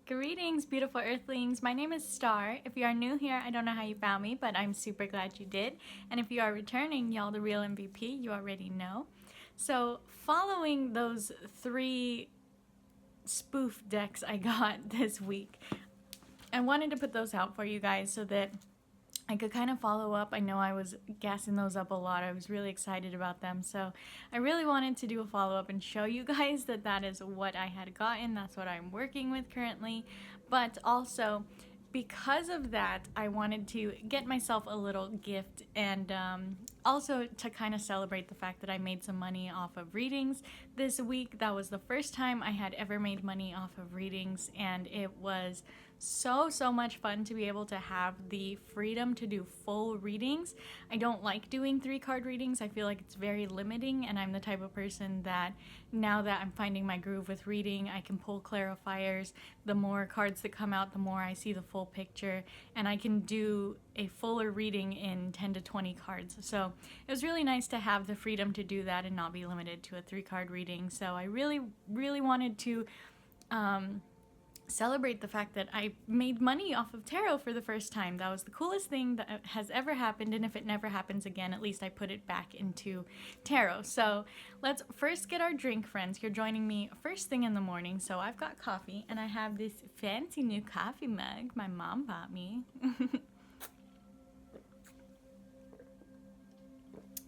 Greetings, beautiful earthlings. My name is Star. If you are new here, I don't know how you found me, but I'm super glad you did. And if you are returning, y'all the real MVP, you already know. So following those 3 spoof decks I got this week, I wanted to put those out for you guys so that I could kind of follow up. I know I was gassing those up a lot. I was really excited about them. So I really wanted to do a follow-up and show you guys that that is what I had gotten. That's what I'm working with currently. But also, because of that, I wanted to get myself a little gift and also to kind of celebrate the fact that I made some money off of readings this week. That was the first time I had ever made money off of readings, and it was so much fun to be able to have the freedom to do full readings. I don't like doing 3-card readings. I feel like it's very limiting, and I'm the type of person that now that I'm finding my groove with reading, I can pull clarifiers. The more cards that come out, the more I see the full picture, and I can do a fuller reading in 10 to 20 cards. So it was really nice to have the freedom to do that and not be limited to a 3-card reading. So I really wanted to celebrate the fact that I made money off of tarot for the first time. That was the coolest thing that has ever happened, and if it never happens again, at least I put it back into tarot. So let's first get our drink, friends. You're joining me first thing in the morning, so I've got coffee, and I have this fancy new coffee mug my mom bought me.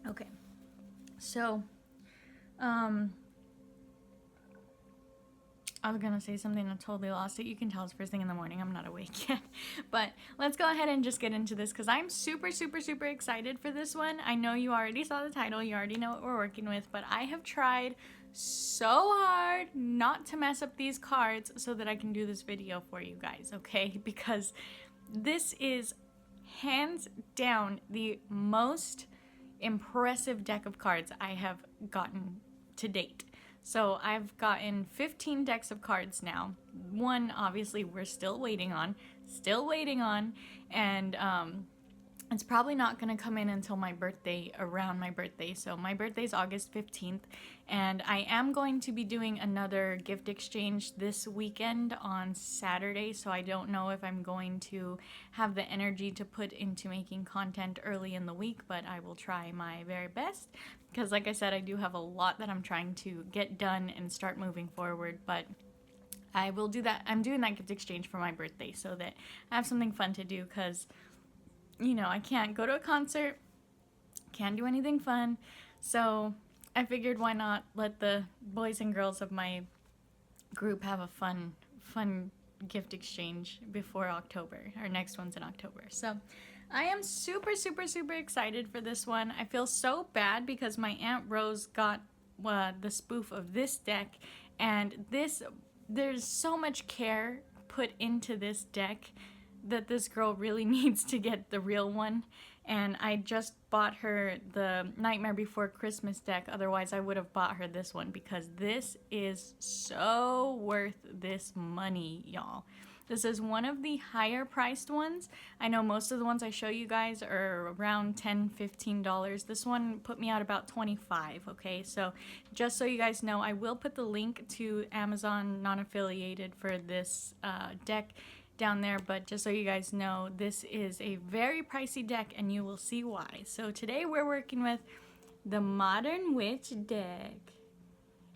Okay, so I was gonna say something, I totally lost it. You can tell it's first thing in the morning. I'm not awake yet. But let's go ahead and just get into this because I'm super excited for this one. I know you already saw the title. You already know what we're working with. But I have tried so hard not to mess up these cards so that I can do this video for you guys, okay? Because this is hands down the most impressive deck of cards I have gotten to date. So I've gotten 15 decks of cards now. One, obviously, we're still waiting on, and it's probably not going to come in until my birthday, around my birthday. So my birthday's August 15th, and I am going to be doing another gift exchange this weekend on Saturday, so I don't know if I'm going to have the energy to put into making content early in the week, but I will try my very best, because like I said, I do have a lot that I'm trying to get done and start moving forward, but I will do that. I'm doing that gift exchange for my birthday so that I have something fun to do, because you know, I can't go to a concert, can't do anything fun, so I figured why not let the boys and girls of my group have a fun gift exchange before October. Our next one's in October. So I am super excited for this one. I feel so bad because my Aunt Rose got the spoof of this deck, and there's so much care put into this deck that this girl really needs to get the real one, and I just bought her the Nightmare Before Christmas deck. Otherwise I would have bought her this one, because this is so worth this money, y'all. This is one of the higher priced ones. I know most of the ones I show you guys are around $10-15. This one put me out about $25, okay? So just so you guys know, I will put the link to Amazon non-affiliated for this deck down there, but just so you guys know, this is a very pricey deck, and you will see why. So today we're working with the Modern Witch deck.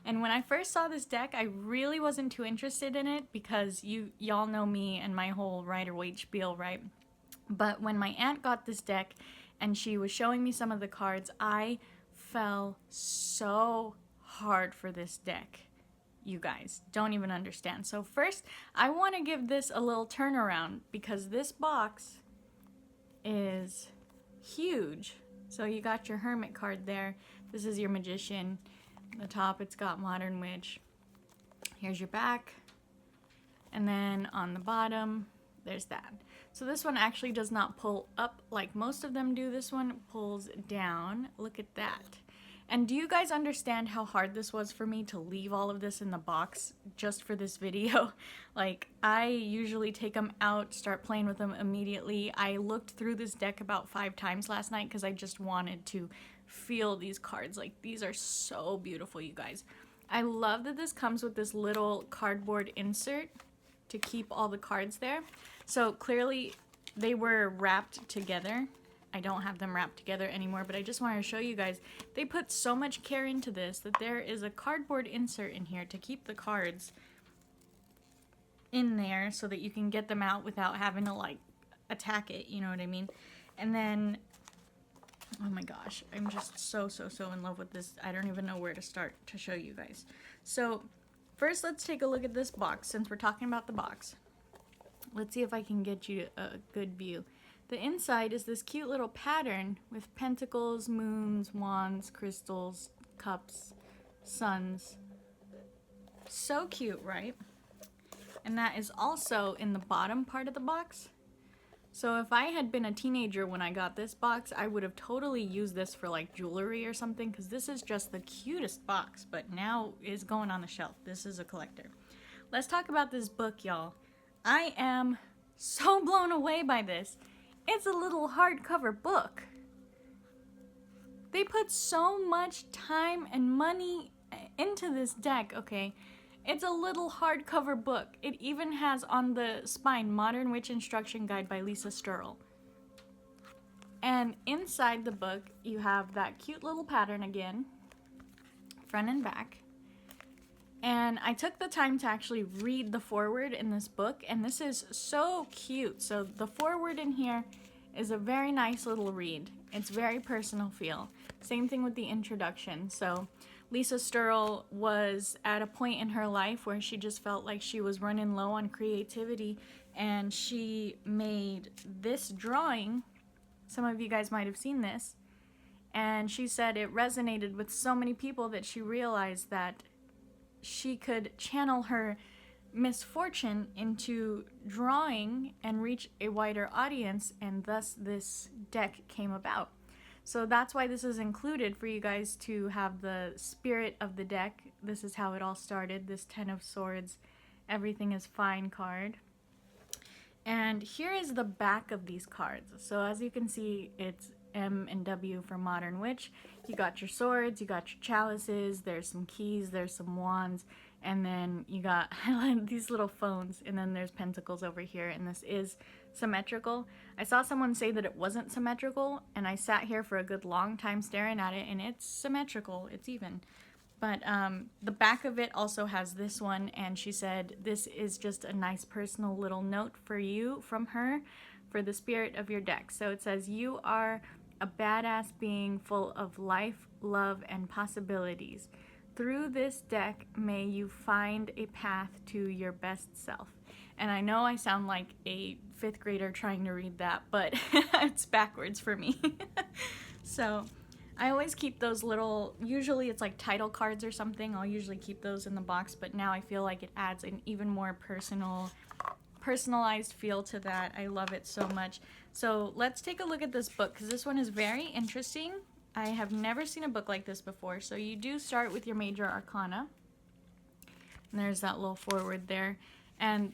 And when I first saw this deck, I really wasn't too interested in it, because y'all know me and my whole Rider-Waite spiel, right? But when my aunt got this deck and she was showing me some of the cards, I fell so hard for this deck. You guys don't even understand. So first, I want to give this a little turnaround, because this box is huge. So you got your Hermit card there. This is your Magician. On the top, it's got Modern Witch. Here's your back. And then on the bottom, there's that. So this one actually does not pull up like most of them do. This one pulls down. Look at that. And do you guys understand how hard this was for me to leave all of this in the box just for this video? Like, I usually take them out, start playing with them immediately. I looked through this deck about 5 times last night because I just wanted to feel these cards. Like, these are so beautiful, you guys. I love that this comes with this little cardboard insert. to keep all the cards there. So clearly they were wrapped together. I don't have them wrapped together anymore, but I just wanted to show you guys. They put so much care into this that there is a cardboard insert in here to keep the cards in there so that you can get them out without having to like attack it, you know what I mean? And then, oh my gosh, I'm just so in love with this. I don't even know where to start to show you guys. So first, let's take a look at this box since we're talking about the box. Let's see if I can get you a good view. The inside is this cute little pattern with pentacles, moons, wands, crystals, cups, suns. So cute, right? And that is also in the bottom part of the box. So if I had been a teenager when I got this box, I would have totally used this for like jewelry or something, because this is just the cutest box, but now is going on the shelf. This is a collector. Let's talk about this book, y'all. I am so blown away by this. It's a little hardcover book. They put so much time and money into this deck, okay? It's a little hardcover book. It even has on the spine, Modern Witch Instruction Guide by Lisa Sturl. And inside the book, you have that cute little pattern again, front and back. And I took the time to actually read the foreword in this book, and this is so cute. So the foreword in here is a very nice little read. It's very personal feel. Same thing with the introduction. So Lisa Sturl was at a point in her life where she just felt like she was running low on creativity, and she made this drawing. Some of you guys might have seen this. And she said it resonated with so many people that she realized that she could channel her misfortune into drawing and reach a wider audience, and thus this deck came about. So that's why this is included for you guys to have the spirit of the deck. This is how it all started, this 10 of Swords, everything is fine card. And here is the back of these cards. So as you can see, it's M and W for Modern Witch. You got your swords, you got your chalices, there's some keys, there's some wands, and then you got these little phones, and then there's pentacles over here, and this is symmetrical. I saw someone say that it wasn't symmetrical, and I sat here for a good long time staring at it, and it's symmetrical, it's even. But the back of it also has this one, and she said this is just a nice personal little note for you from her for the spirit of your deck. So it says, you are a badass being full of life, love, and possibilities. Through this deck, may you find a path to your best self. And I know I sound like a 5th grader trying to read that, but it's backwards for me. So I always keep those little, usually it's like title cards or something. I'll usually keep those in the box, but now I feel like it adds an even more personalized feel to that. I love it so much. So let's take a look at this book, because this one is very interesting. I have never seen a book like this before. So you do start with your major arcana. And there's that little forward there. And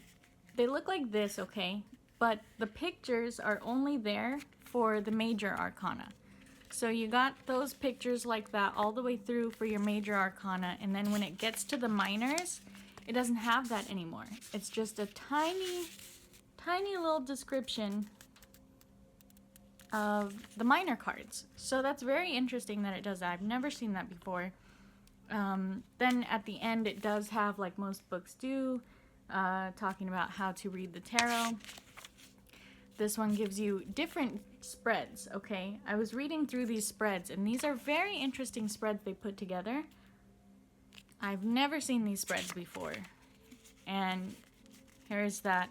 they look like this, okay? But the pictures are only there for the major arcana. So you got those pictures like that all the way through for your major arcana. And then when it gets to the minors, it doesn't have that anymore. It's just a tiny little description of the minor cards. So that's very interesting that it does that. I've never seen that before. Then at the end, it does have, like most books do, talking about how to read the tarot. This one gives you different spreads, okay? I was reading through these spreads, and these are very interesting spreads they put together. I've never seen these spreads before. And here's that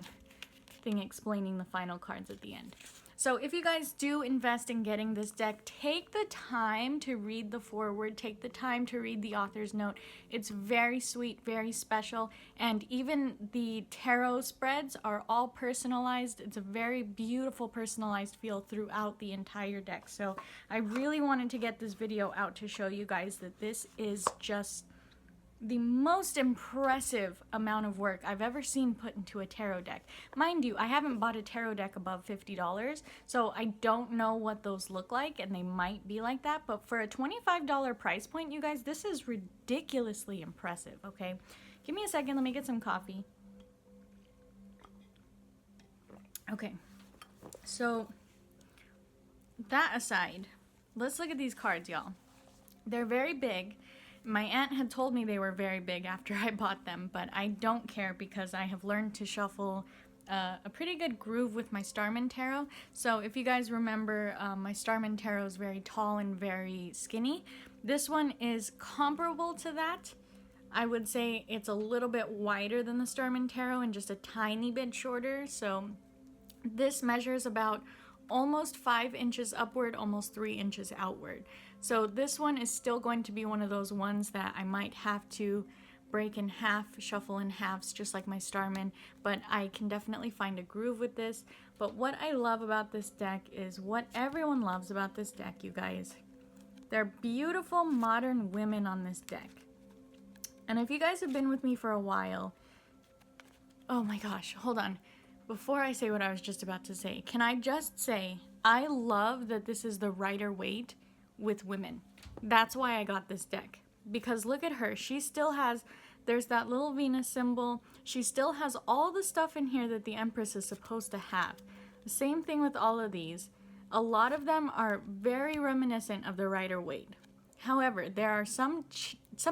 thing explaining the final cards at the end. So if you guys do invest in getting this deck, take the time to read the foreword, take the time to read the author's note. It's very sweet, very special, and even the tarot spreads are all personalized. It's a very beautiful personalized feel throughout the entire deck. So I really wanted to get this video out to show you guys that this is just the most impressive amount of work I've ever seen put into a tarot deck. Mind you, I haven't bought a tarot deck above $50, so I don't know what those look like, and they might be like that, but for a $25 price point, you guys, this is ridiculously impressive, okay? Give me a second, let me get some coffee. Okay, so that aside, let's look at these cards, y'all. They're very big. My aunt had told me they were very big after I bought them, but I don't care because I have learned to shuffle a pretty good groove with my Starman Tarot. So if you guys remember, my Starman Tarot is very tall and very skinny. This one is comparable to that. I would say it's a little bit wider than the Starman Tarot and just a tiny bit shorter. So this measures about almost 5 inches upward, almost 3 inches outward. So this one is still going to be one of those ones that I might have to break in half, shuffle in halves, just like my Starman, but I can definitely find a groove with this. But what I love about this deck is what everyone loves about this deck, you guys. There are beautiful modern women on this deck. And if you guys have been with me for a while, oh my gosh, hold on. Before I say what I was just about to say, can I just say, I love that this is the Rider-Waite with women. That's why I got this deck. Because look at her, she still has, there's that little Venus symbol. She still has all the stuff in here that the Empress is supposed to have. The same thing with all of these. A lot of them are very reminiscent of the Rider-Waite. However, there are some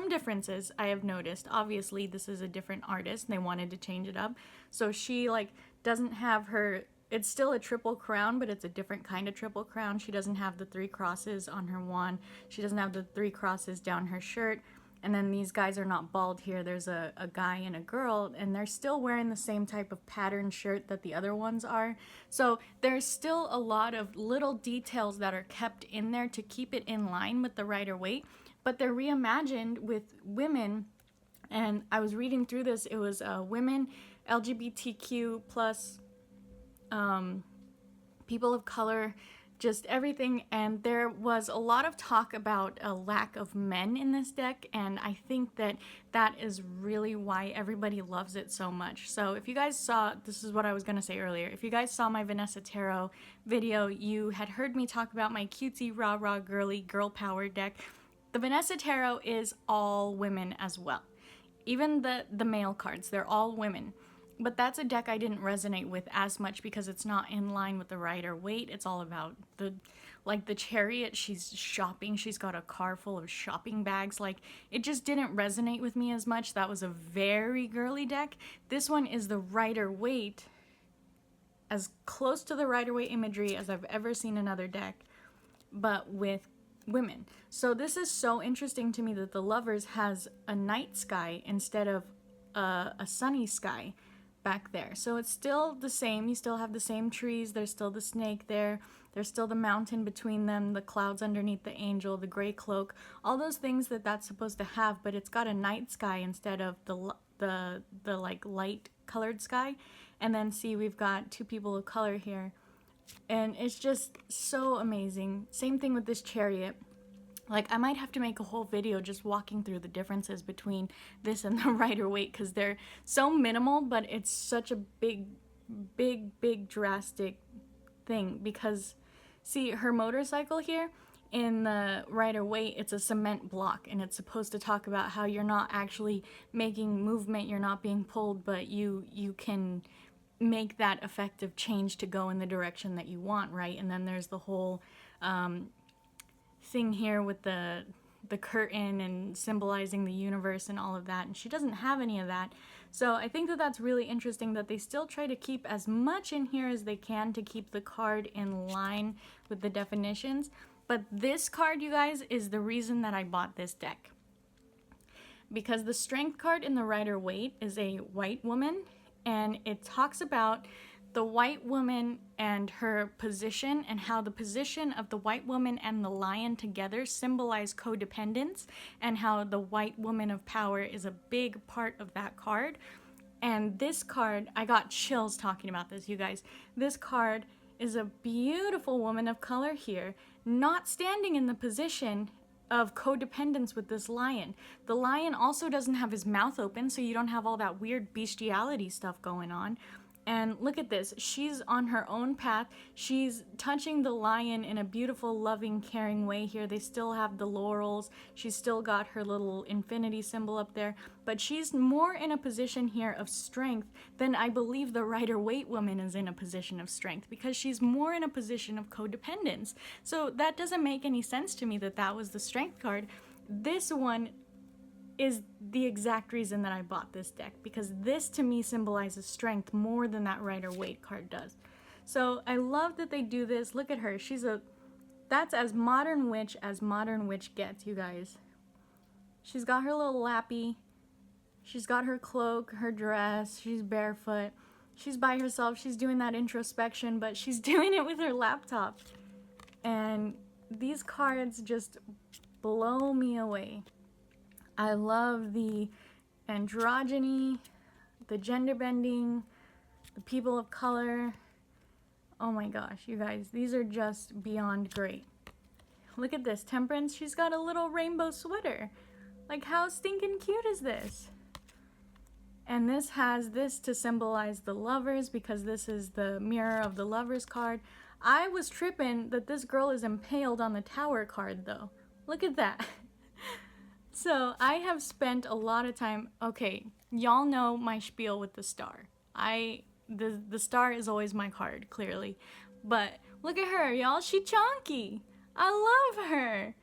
differences I have noticed. Obviously, this is a different artist and they wanted to change it up. So she doesn't have her, it's still a triple crown, but it's a different kind of triple crown. She doesn't have the 3 crosses on her wand. She doesn't have the 3 crosses down her shirt. And then these guys are not bald here. There's a guy and a girl, and they're still wearing the same type of pattern shirt that the other ones are. So there's still a lot of little details that are kept in there to keep it in line with the Rider-Waite, but they're reimagined with women. And I was reading through this. It was women, LGBTQ plus, people of color, just everything. And there was a lot of talk about a lack of men in this deck, and I think that that is really why everybody loves it so much. So if you guys saw, this is what I was going to say earlier, if you guys saw my Vanessa Tarot video, you had heard me talk about my cutesy rah-rah girly girl power deck. The Vanessa Tarot is all women as well. Even the male cards, they're all women. But that's a deck I didn't resonate with as much because it's not in line with the Rider-Waite. It's all about the Chariot. She's shopping. She's got a car full of shopping bags. It just didn't resonate with me as much. That was a very girly deck. This one is the Rider-Waite, as close to the Rider-Waite imagery as I've ever seen another deck, but with women. So this is so interesting to me that the Lovers has a night sky instead of a sunny sky back there. So it's still the same. You still have the same trees. There's still the snake there. There's still the mountain between them, the clouds underneath the angel, the gray cloak, all those things that that's supposed to have, but it's got a night sky instead of the light colored sky. And then see, we've got 2 people of color here. And it's just so amazing. Same thing with this Chariot. I might have to make a whole video just walking through the differences between this and the Rider-Waite because they're so minimal, but it's such a big drastic thing. Because, see, her motorcycle here, in the Rider-Waite, it's a cement block, and it's supposed to talk about how you're not actually making movement, you're not being pulled, but you can make that effective change to go in the direction that you want, right? And then there's the whole thing here with the curtain and symbolizing the universe and all of that, and she doesn't have any of that. So I think that that's really interesting that they still try to keep as much in here as they can to keep the card in line with the definitions. But this card, you guys, is the reason that I bought this deck. Because the Strength card in the Rider-Waite is a white woman, and it talks about the white woman and her position, and how the position of the white woman and the lion together symbolize codependence, and how the white woman of power is a big part of that card. And this card, I got chills talking about this, you guys. This card is a beautiful woman of color here, not standing in the position of codependence with this lion. The lion also doesn't have his mouth open, so you don't have all that weird bestiality stuff going on. And look at this. She's on her own path. She's touching the lion in a beautiful, loving, caring way here. They still have the laurels. She's still got her little infinity symbol up there. But she's more in a position here of strength than I believe the Rider-Waite woman is in a position of strength, because she's more in a position of codependence. So that doesn't make any sense to me that that was the strength card. This one is the exact reason that I bought this deck, because this to me symbolizes strength more than that Rider-Waite card does. So I love that they do this. Look at her. That's as modern witch as modern witch gets, you guys. She's got her little lappy. She's got her cloak, her dress. She's barefoot. She's by herself. She's doing that introspection, but she's doing it with her laptop. And these cards just blow me away. I love the androgyny, the gender bending, the people of color. Oh my gosh, you guys, these are just beyond great. Look at this, Temperance. She's got a little rainbow sweater. Like, how stinking cute is this? And this has this to symbolize the lovers, because this is the mirror of the lovers card. I was tripping that this girl is impaled on the tower card though. Look at that. So I have spent a lot of time, okay, y'all know my spiel with the star. The star is always my card, clearly. But look at her, y'all, she chonky. I love her.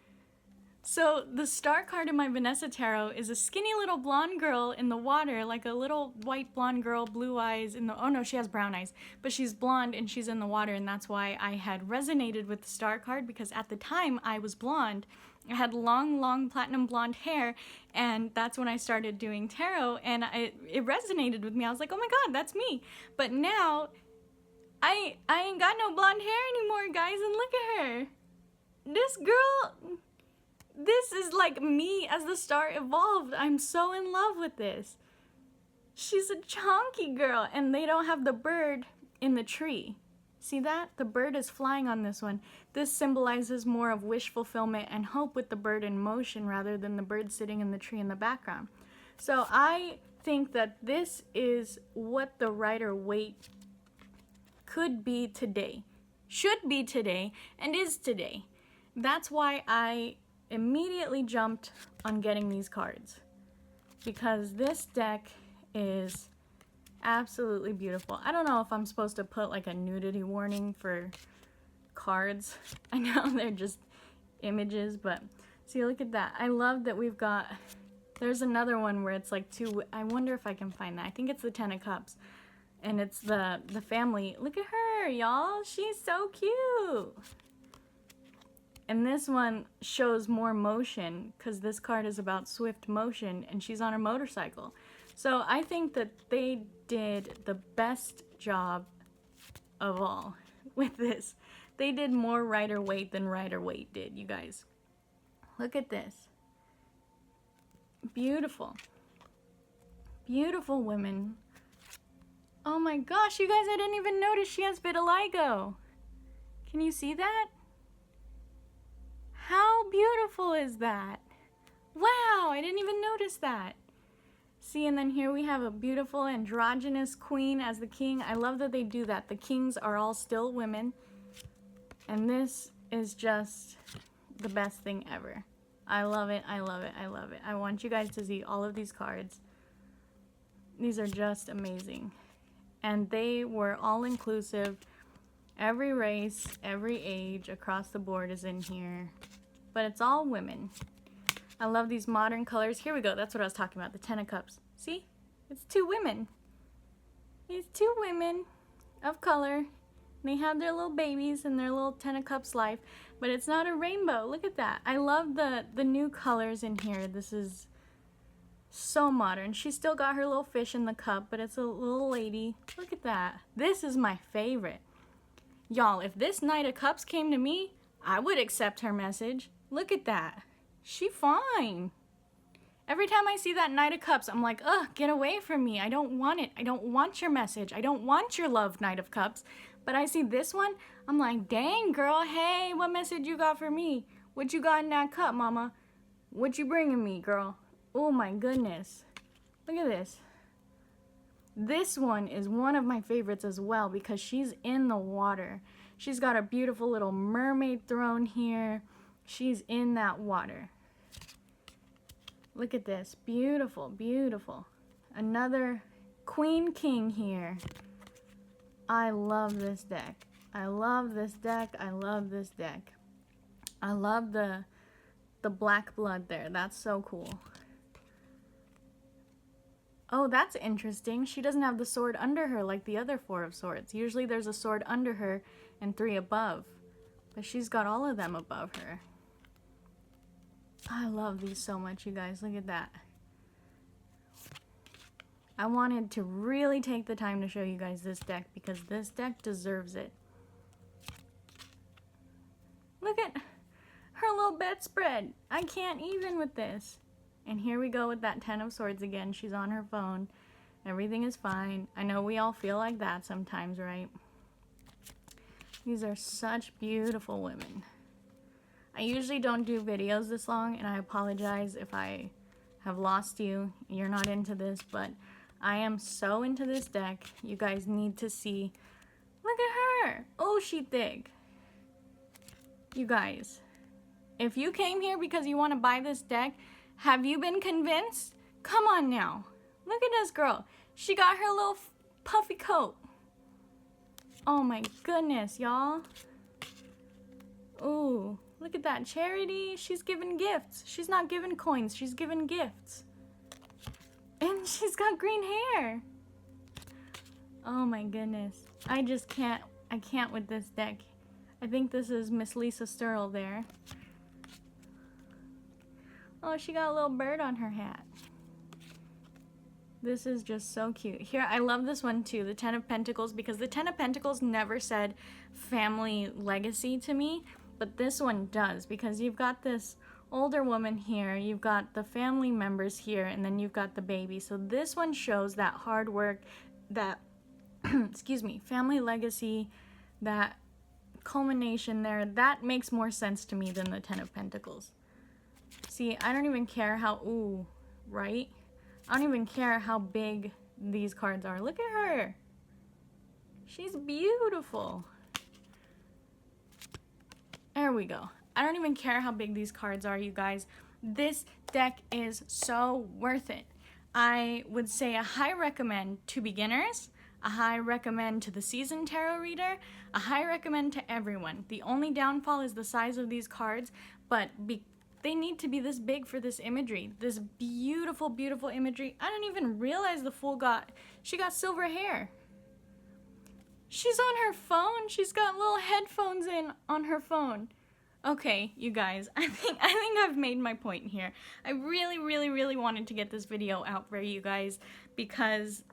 So the star card in my Vanessa Tarot is a skinny little blonde girl in the water, like a little white blonde girl, blue eyes in the, oh no, she has brown eyes, but she's blonde and she's in the water, and that's why I had resonated with the star card, because at the time I was blonde. I had long platinum blonde hair, and that's when I started doing tarot, and it resonated with me. I was like, oh my god, that's me. But now, I ain't got no blonde hair anymore, guys, and look at her. This girl, this is like me as the star evolved. I'm so in love with this. She's a chonky girl, and they don't have the bird in the tree. See that? The bird is flying on this one. This symbolizes more of wish fulfillment and hope with the bird in motion rather than the bird sitting in the tree in the background. So I think that this is what the Rider-Waite could be today, should be today, and is today. That's why I immediately jumped on getting these cards, because this deck is absolutely beautiful. I don't know if I'm supposed to put like a nudity warning for cards. I know they're just images, but see, look at that. I love that we've got, there's another one where it's like two, I wonder if I can find that. I think it's the Ten of Cups, and it's the family. Look at her, y'all. She's so cute. And this one shows more motion, because this card is about swift motion, and she's on a motorcycle. So I think that they did the best job of all with this. They did more Rider-Waite than Rider-Waite did, you guys. Look at this. Beautiful. Beautiful women. Oh my gosh, you guys, I didn't even notice she has vitiligo. Can you see that? How beautiful is that? Wow, I didn't even notice that. See, and then here we have a beautiful androgynous queen as the king. I love that they do that. The kings are all still women. And this is just the best thing ever. I love it, I love it, I love it. I want you guys to see all of these cards. These are just amazing. And they were all inclusive. Every race, every age, across the board is in here. But it's all women. I love these modern colors. Here we go. That's what I was talking about. The Ten of Cups. See? It's two women. It's two women of color. They have their little babies and their little Ten of Cups life. But it's not a rainbow. Look at that. I love the new colors in here. This is so modern. She's still got her little fish in the cup, but it's a little lady. Look at that. This is my favorite. Y'all, if this Knight of Cups came to me, I would accept her message. Look at that. She fine. Every time I see that Knight of Cups, I'm like, ugh, get away from me. I don't want it. I don't want your message. I don't want your love, Knight of Cups. But I see this one, I'm like, dang, girl, hey, what message you got for me? What you got in that cup, mama? What you bringing me, girl? Oh my goodness. Look at this. This one is one of my favorites as well because she's in the water. She's got a beautiful little mermaid throne here. She's in that water. Look at this. Beautiful, beautiful. Another Queen King here. I love this deck. I love this deck. I love this deck. I love the black blood there. That's so cool. Oh, that's interesting. She doesn't have the sword under her like the other 4 of swords. Usually there's a sword under her and 3 above. But she's got all of them above her. I love these so much, you guys. Look at that. I wanted to really take the time to show you guys this deck because this deck deserves it. Look at her little bedspread. I can't even with this. And here we go with that 10 of swords again. She's on her phone. Everything is fine. I know we all feel like that sometimes, right? These are such beautiful women. I usually don't do videos this long, and I apologize if I have lost you. You're not into this, but I am so into this deck. You guys need to see. Look at her. Oh, she thick. You guys, if you came here because you want to buy this deck, have you been convinced? Come on now. Look at this girl. She got her little puffy coat. Oh my goodness, y'all. Ooh, look at that. Charity, she's giving gifts. She's not giving coins, she's giving gifts. And she's got green hair. Oh my goodness. I can't with this deck. I think this is Miss Lisa Sturl there. Oh, she got a little bird on her hat. This is just so cute. Here, I love this one too, the 10 of Pentacles, because the 10 of Pentacles never said family legacy to me, but this one does, because you've got this older woman here, you've got the family members here, and then you've got the baby. So this one shows that hard work, that, excuse me, family legacy, that culmination there. That makes more sense to me than the 10 of Pentacles. See, I don't even care how, ooh, right? I don't even care how big these cards are. Look at her. She's beautiful. There we go. I don't even care how big these cards are, you guys. This deck is so worth it. I would say a high recommend to beginners, a high recommend to the seasoned tarot reader, a high recommend to everyone. The only downfall is the size of these cards, but they need to be this big for this imagery. This beautiful, beautiful imagery. I didn't even realize the Fool she got silver hair. She's on her phone. She's got little headphones in on her phone. Okay, you guys, I think I've made my point here. I really, really, really wanted to get this video out for you guys because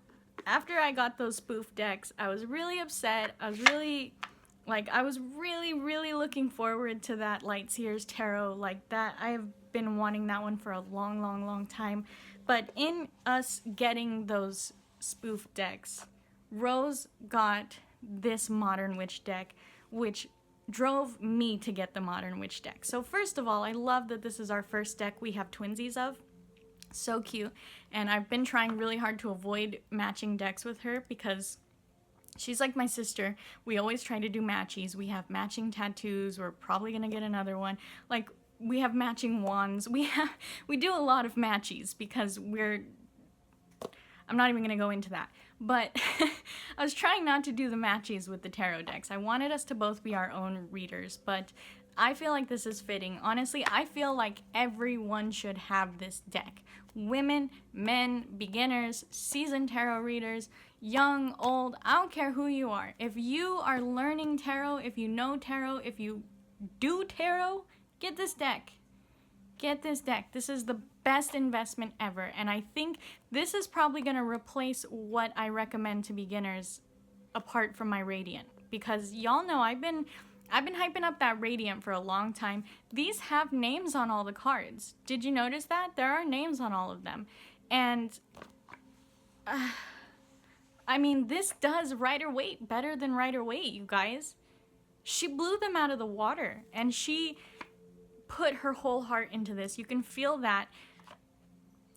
after I got those spoof decks, I was really upset. I was really looking forward to that Lightseers Tarot like that. I have been wanting that one for a long, long, long time. But in us getting those spoof decks, Rose got this Modern Witch deck, which drove me to get the Modern Witch deck. So first of all, I love that this is our first deck we have twinsies of. So cute. And I've been trying really hard to avoid matching decks with her because she's like my sister. We always try to do matchies. We have matching tattoos. We're probably gonna get another one. Like, we have matching wands. We do a lot of matchies because I'm not even gonna go into that. But I was trying not to do the matchies with the tarot decks. I wanted us to both be our own readers, but I feel like this is fitting. Honestly, I feel like everyone should have this deck. Women, men, beginners, seasoned tarot readers, young, old, I don't care who you are. If you are learning tarot, if you know tarot, if you do tarot, get this deck. Get this deck. This is the best investment ever, and I think this is probably going to replace what I recommend to beginners apart from my Radiant, because y'all know I've been hyping up that Radiant for a long time. These have names on all the cards. Did you notice that? There are names on all of them. And I mean, this does Rider-Waite better than Rider-Waite, you guys. She blew them out of the water, and she put her whole heart into this. You can feel that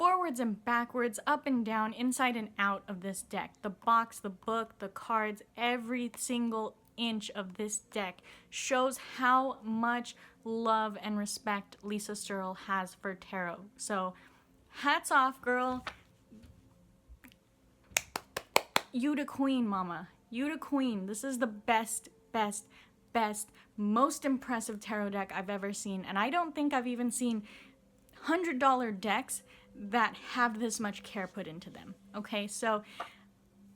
forwards and backwards, up and down, inside and out of this deck. The box, the book, the cards, every single inch of this deck shows how much love and respect Lisa Sturl has for tarot. So hats off, girl. You the queen, mama. You the queen. This is the best, most impressive tarot deck I've ever seen. And I don't think I've even seen $100 decks that have this much care put into them. Okay, so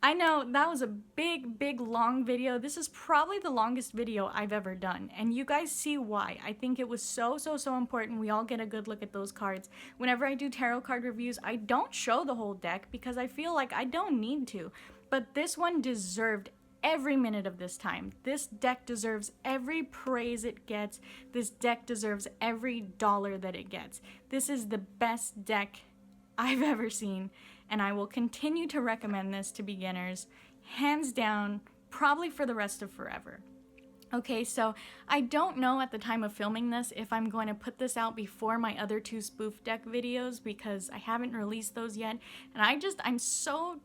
I know that was a big, long video. This is probably the longest video I've ever done. And you guys see why. I think it was so important we all get a good look at those cards. Whenever I do tarot card reviews, I don't show the whole deck because I feel like I don't need to. But this one deserved every minute of this time. This deck deserves every praise it gets. This deck deserves every dollar that it gets. This is the best deck I've ever seen, and I will continue to recommend this to beginners, hands down, probably for the rest of forever. Okay, so I don't know at the time of filming this if I'm going to put this out before my other 2 spoof deck videos because I haven't released those yet, and I'm so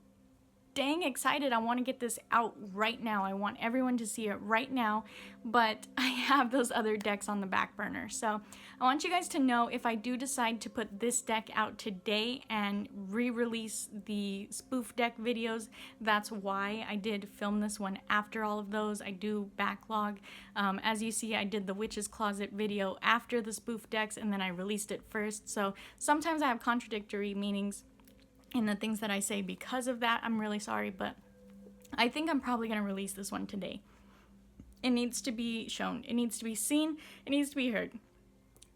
dang excited. I want to get this out right now. I want everyone to see it right now, but I have those other decks on the back burner. So I want you guys to know if I do decide to put this deck out today and re-release the spoof deck videos, that's why I did film this one after all of those. I do backlog. As you see, I did the Witch's Closet video after the spoof decks and then I released it first. So sometimes I have contradictory meanings in the things that I say because of that. I'm really sorry, but I think I'm probably going to release this one today. It needs to be shown. It needs to be seen. It needs to be heard.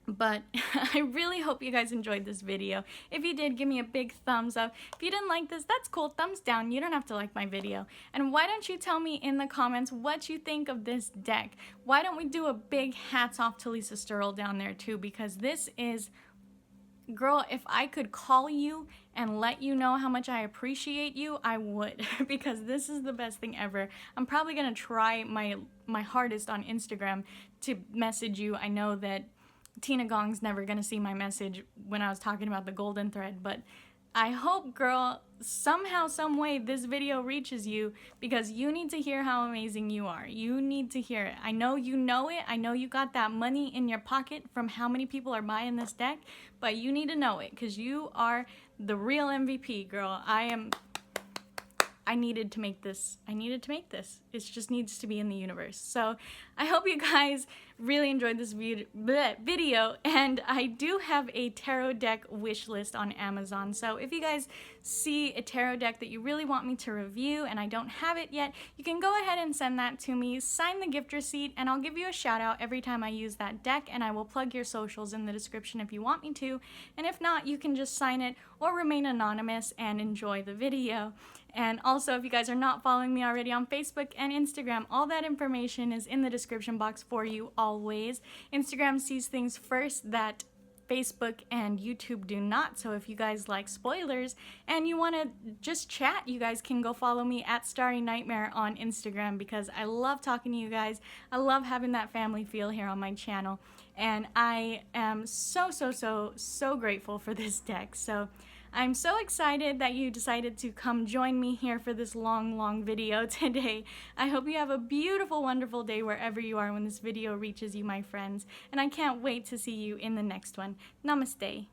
But I really hope you guys enjoyed this video. If you did, give me a big thumbs up. If you didn't like this, that's cool. Thumbs down. You don't have to like my video. And why don't you tell me in the comments what you think of this deck? Why don't we do a big hats off to Lisa Sturl down there too? Because this is... Girl, if I could call you and let you know how much I appreciate you, I would, because this is the best thing ever. I'm probably going to try my hardest on Instagram to message you. I know that Tina Gong's never going to see my message when I was talking about the golden thread, but I hope, girl, somehow, some way this video reaches you because you need to hear how amazing you are. You need to hear it. I know you know it. I know you got that money in your pocket from how many people are buying this deck, but you need to know it because you are the real MVP, girl. I needed to make this. It just needs to be in the universe. So I hope you guys really enjoyed this video, and I do have a tarot deck wish list on Amazon. So if you guys see a tarot deck that you really want me to review and I don't have it yet, you can go ahead and send that to me, sign the gift receipt, and I'll give you a shout out every time I use that deck, and I will plug your socials in the description if you want me to, and if not, you can just sign it or remain anonymous and enjoy the video. And also, if you guys are not following me already on Facebook and Instagram, all that information is in the description box for you always. Instagram sees things first that Facebook and YouTube do not, so if you guys like spoilers and you want to just chat, you guys can go follow me at Starry Nightmare on Instagram because I love talking to you guys. I love having that family feel here on my channel, and I am so grateful for this deck. So I'm so excited that you decided to come join me here for this long video today. I hope you have a beautiful, wonderful day wherever you are when this video reaches you, my friends. And I can't wait to see you in the next one. Namaste.